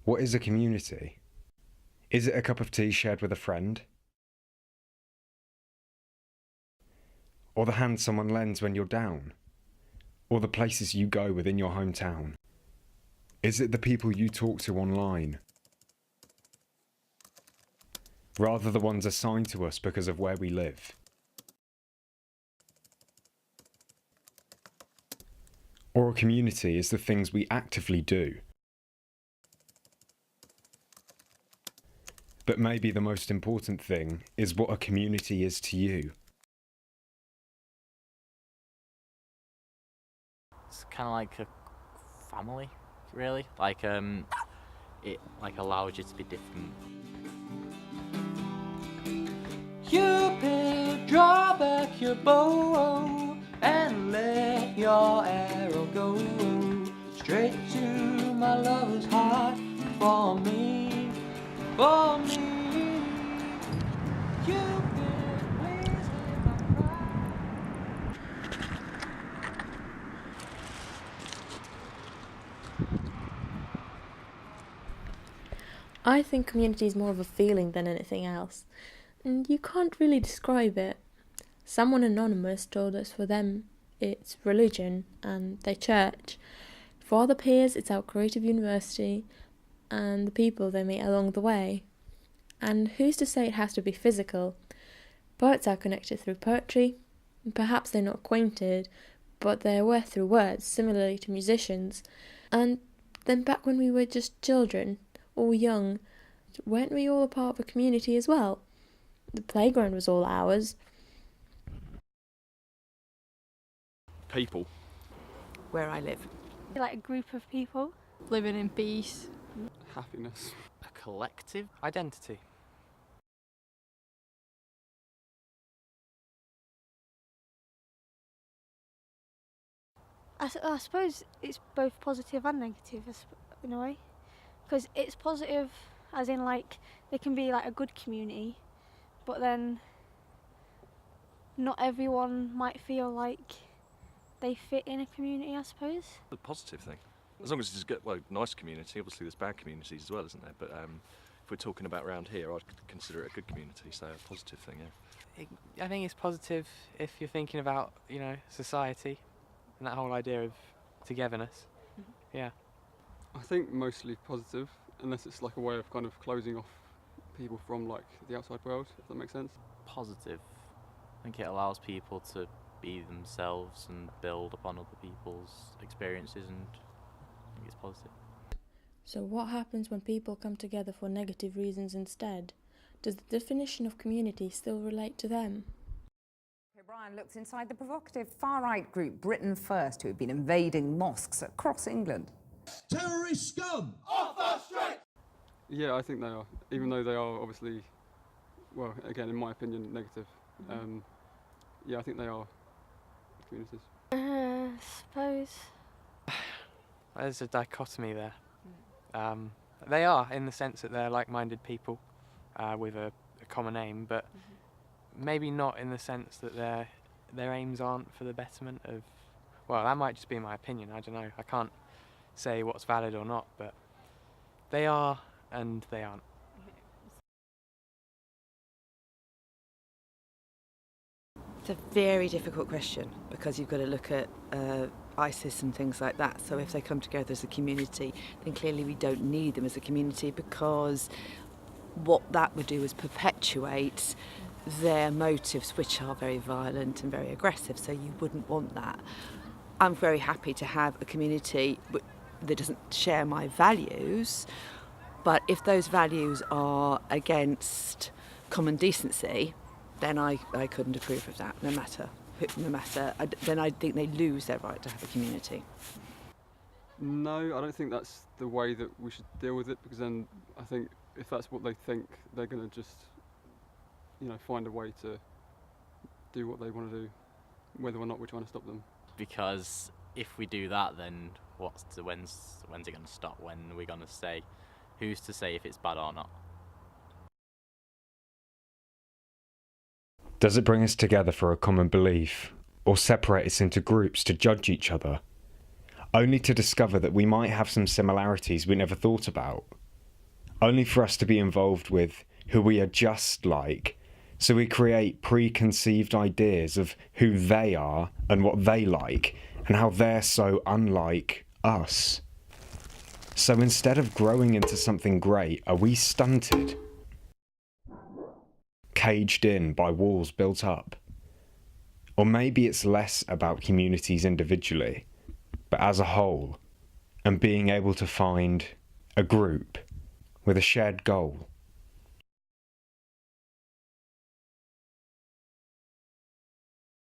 What is a community? Is it a cup of tea shared with a friend? Or the hand someone lends when you're down? Or the places you go within your hometown? Is it the people you talk to online? Rather the ones assigned to us because of where we live? Or a community is the things we actively do? But maybe the most important thing is what a community is to you. It's kind of like a family, really. Like it allows you to be different. Cupid, draw back your bow and let your arrow go straight to my lover's heart. For me, for me. Cupid, please hear my cry. I think community is more of a feeling than anything else, and you can't really describe it. Someone anonymous told us for them it's religion and their church. For other peers it's our creative university and the people they meet along the way. And who's to say it has to be physical? Poets are connected through poetry. Perhaps they're not acquainted, but they're aware through words, similarly to musicians. And then back when we were just children, all young, weren't we all a part of a community as well? The playground was all ours. People. Where I live. Like a group of people. Living in peace. Happiness. A collective identity. I suppose it's both positive and negative in a way. Because it's positive as in like they can be like a good community, but then not everyone might feel like they fit in a community, I suppose. The positive thing. As long as it's a good, well, nice community. Obviously there's bad communities as well, isn't there? But if we're talking about around here, I'd consider it a good community, so a positive thing, yeah. I think it's positive if you're thinking about, society and that whole idea of togetherness. Mm-hmm. Yeah. I think mostly positive, unless it's like a way of kind of closing off people from like the outside world, if that makes sense. Positive. I think it allows people to be themselves and build upon other people's experiences, and I think it's positive. So what happens when people come together for negative reasons instead? Does the definition of community still relate to them? O'Brien looks inside the provocative far-right group Britain First, who have been invading mosques across England. Terrorist scum! Off the street! Yeah, I think they are, even though they are obviously, well, again, in my opinion, negative. Yeah, I think they are communities. I suppose. There's a dichotomy there. They are, in the sense that they're like-minded people with a common aim, but maybe not in the sense that their aims aren't for the betterment of... Well, that might just be my opinion, I don't know. I can't say what's valid or not, but they are and they aren't. It's a very difficult question because you've got to look at ISIS and things like that. So if they come together as a community, then clearly we don't need them as a community, because what that would do is perpetuate their motives, which are very violent and very aggressive. So you wouldn't want that. I'm very happy to have a community that doesn't share my values, but if those values are against common decency, then I couldn't approve of that, no matter, then I think they lose their right to have a community. No, I don't think that's the way that we should deal with it, because then I think if that's what they think, they're going to just, find a way to do what they want to do, whether or not we're trying to stop them. Because if we do that, then when's it going to stop? When are we going to say? Who's to say if it's bad or not? Does it bring us together for a common belief, or separate us into groups to judge each other, only to discover that we might have some similarities we never thought about? only for us to be involved with who we are just like, so we create preconceived ideas of who they are and what they like, and how they're so unlike us. So instead of growing into something great, are we stunted? Caged in by walls built up? Or maybe it's less about communities individually, but as a whole, and being able to find a group with a shared goal